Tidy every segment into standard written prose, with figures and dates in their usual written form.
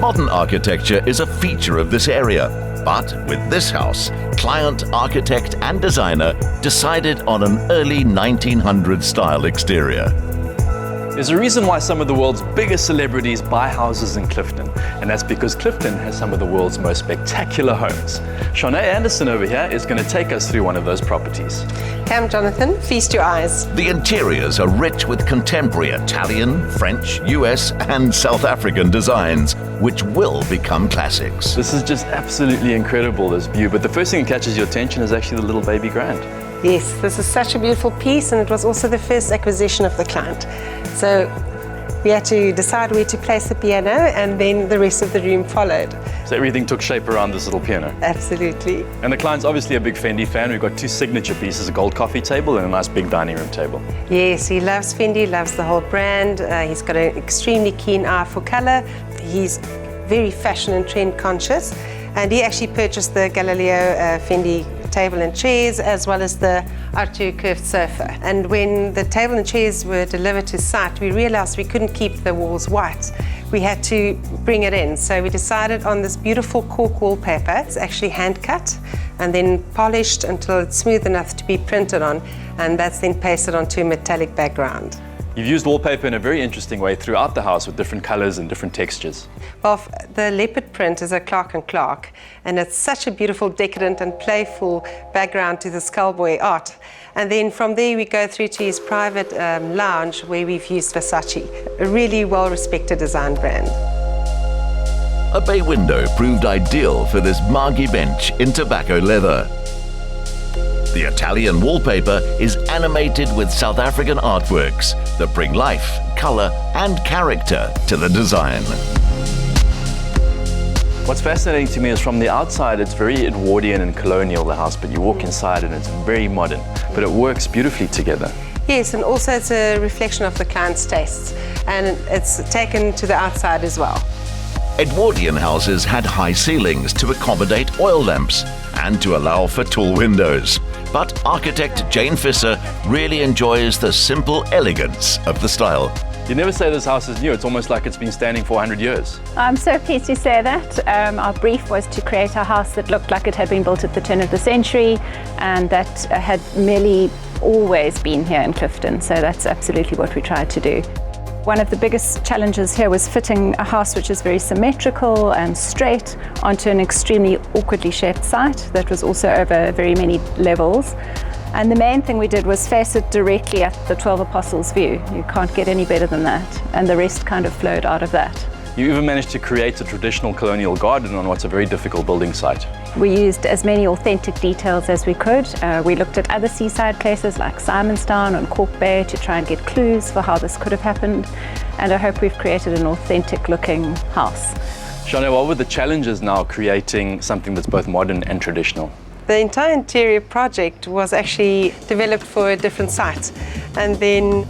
Modern architecture is a feature of this area, but with this house, client, architect and designer decided on an early 1900s style exterior. There's a reason why some of the world's biggest celebrities buy houses in Clifton, and that's because Clifton has some of the world's most spectacular homes. Schane Anderson over here is going to take us through one of those properties. Come, Jonathan, feast your eyes. The interiors are rich with contemporary Italian, French, US and South African designs, which will become classics. This is just absolutely incredible, this view, but the first thing that catches your attention is actually the little baby grand. Yes, this is such a beautiful piece, and it was also the first acquisition of the client. So we had to decide where to place the piano, and then the rest of the room followed. So everything took shape around this little piano. Absolutely. And the client's obviously a big Fendi fan. We've got two signature pieces, a gold coffee table and a nice big dining room table. Yes, he loves Fendi, loves the whole brand. He's got an extremely keen eye for color. He's very fashion and trend conscious, and he actually purchased the Galileo Fendi table and chairs, as well as the Arthur curved sofa. And when the table and chairs were delivered to site, we realized we couldn't keep the walls white. We had to bring it in. So we decided on this beautiful cork wallpaper. It's actually hand cut and then polished until it's smooth enough to be printed on, and that's then pasted onto a metallic background. You've used wallpaper in a very interesting way throughout the house with different colors and different textures. Well, the leopard print is a Clark & Clark, and it's such a beautiful, decadent and playful background to the skullboy art. And then from there we go through to his private lounge, where we've used Versace, a really well-respected design brand. A bay window proved ideal for this Magi Bench in tobacco leather. The Italian wallpaper is animated with South African artworks that bring life, color and character to the design. What's fascinating to me is from the outside it's very Edwardian and colonial, the house, but you walk inside and it's very modern, but it works beautifully together. Yes, and also it's a reflection of the client's tastes, and it's taken to the outside as well. Edwardian houses had high ceilings to accommodate oil lamps and to allow for tall windows. But architect Jane Visser really enjoys the simple elegance of the style. You never say this house is new, it's almost like it's been standing for 100 years. I'm so pleased to say that. Our brief was to create a house that looked like it had been built at the turn of the century and that had merely always been here in Clifton, so that's absolutely what we tried to do. One of the biggest challenges here was fitting a house which is very symmetrical and straight onto an extremely awkwardly shaped site that was also over very many levels. And the main thing we did was face it directly at the 12 Apostles view. You can't get any better than that, and the rest kind of flowed out of that. You even managed to create a traditional colonial garden on what's a very difficult building site. We used as many authentic details as we could. We looked at other seaside places like Simonstown and Cork Bay to try and get clues for how this could have happened. And I hope we've created an authentic looking house. Schane, what were the challenges now creating something that's both modern and traditional? The entire interior project was actually developed for a different site. And then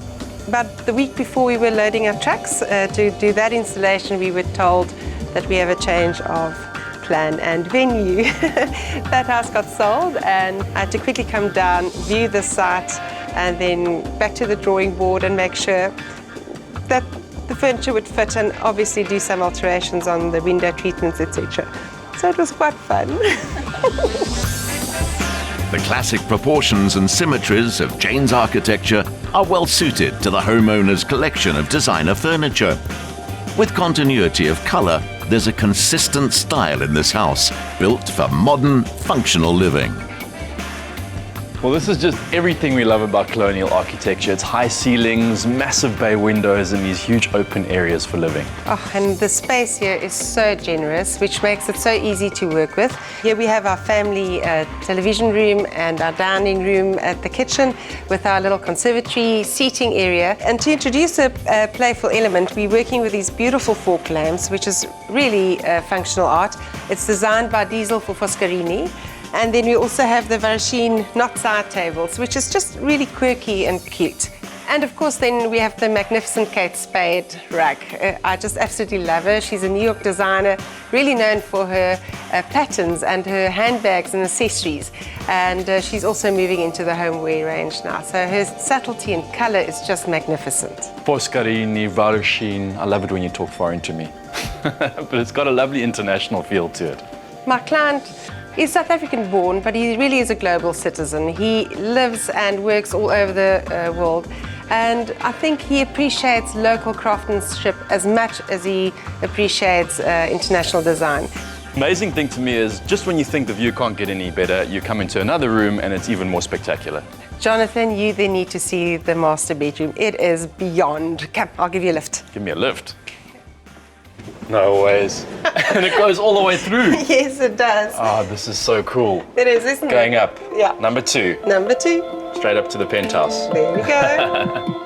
about the week before we were loading our trucks to do that installation, we were told that we have a change of plan and venue. That house got sold, and I had to quickly come down, view the site, and then back to the drawing board and make sure that the furniture would fit, and obviously do some alterations on the window treatments, etc. So it was quite fun. The classic proportions and symmetries of Jane's architecture are well suited to the homeowner's collection of designer furniture. With continuity of color, there's a consistent style in this house, built for modern, functional living. Well, this is just everything we love about colonial architecture. It's high ceilings, massive bay windows, and these huge open areas for living. Oh, and the space here is so generous, which makes it so easy to work with. Here we have our family television room and our dining room at the kitchen with our little conservatory seating area. And to introduce a playful element, we're working with these beautiful fork lamps, which is really functional art. It's designed by Diesel for Foscarini. And then we also have the Varachine knot side tables, which is just really quirky and cute. And of course then we have the magnificent Kate Spade rug. I just absolutely love her. She's a New York designer, really known for her patterns and her handbags and accessories. And she's also moving into the homeware range now. So her subtlety and color is just magnificent. Foscarini, Varachine, I love it when you talk foreign to me. but it's got a lovely international feel to it. My client is South African born, but he really is a global citizen. He lives and works all over the world. And I think he appreciates local craftsmanship as much as he appreciates international design. Amazing thing to me is just when you think the view can't get any better, you come into another room and it's even more spectacular. Jonathan, you then need to see the master bedroom. It is beyond. Come, I'll give you a lift. Give me a lift. No ways. And it goes all the way through. Yes, it does. Oh, this is so cool. It is, isn't it? Going up. Yeah. Number 2. Number 2. Straight up to the penthouse. There we go.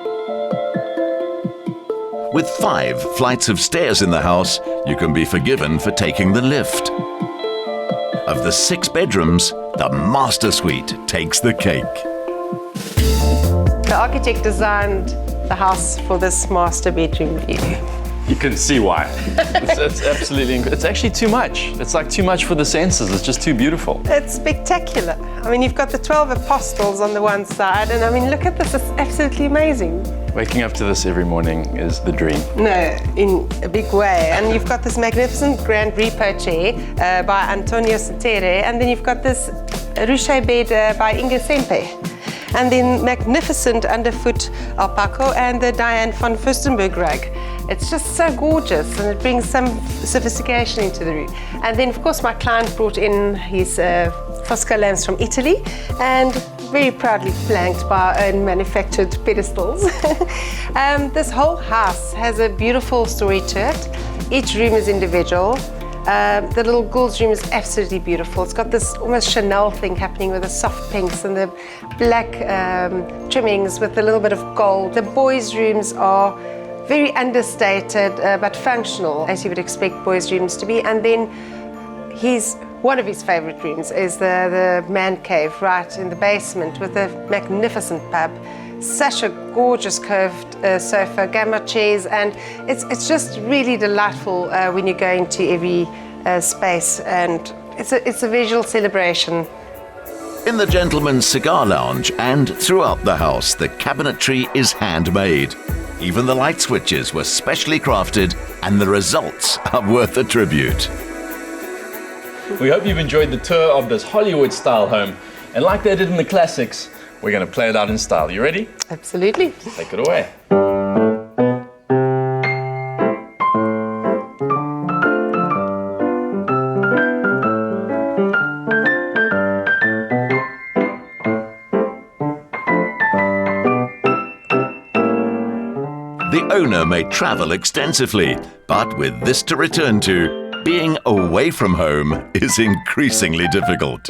With 5 flights of stairs in the house, you can be forgiven for taking the lift. Of the 6 bedrooms, the master suite takes the cake. The architect designed the house for this master bedroom view. You can see why. It's absolutely it's actually too much. It's like too much for the senses. It's just too beautiful. It's spectacular. I mean, you've got the 12 apostles on the one side, and I mean, look at this, it's absolutely amazing. Waking up to this every morning is the dream. No, in a big way. And you've got this magnificent grand repo chair by Antonio Sotere, and then you've got this ruche bed by Inge Sempe. And then magnificent underfoot alpaca and the Diane von Furstenberg rug. It's just so gorgeous, and it brings some sophistication into the room. And then, of course, my client brought in his Fosco lamps from Italy, and very proudly flanked by our own manufactured pedestals. This whole house has a beautiful story to it. Each room is individual. The little girl's room is absolutely beautiful. It's got this almost Chanel thing happening with the soft pinks and the black trimmings with a little bit of gold. The boys' rooms are very understated but functional, as you would expect boys' rooms to be. And then one of his favorite rooms is the man cave right in the basement with a magnificent pub. Such a gorgeous curved sofa, gamma chairs, and it's just really delightful when you go into every space, and it's a visual celebration. In the gentleman's cigar lounge and throughout the house, the cabinetry is handmade. Even the light switches were specially crafted, and the results are worth a tribute. We hope you've enjoyed the tour of this Hollywood-style home. And like they did in the classics, we're going to play it out in style. You ready? Absolutely. Take it away. The owner may travel extensively, but with this to return to, being away from home is increasingly difficult.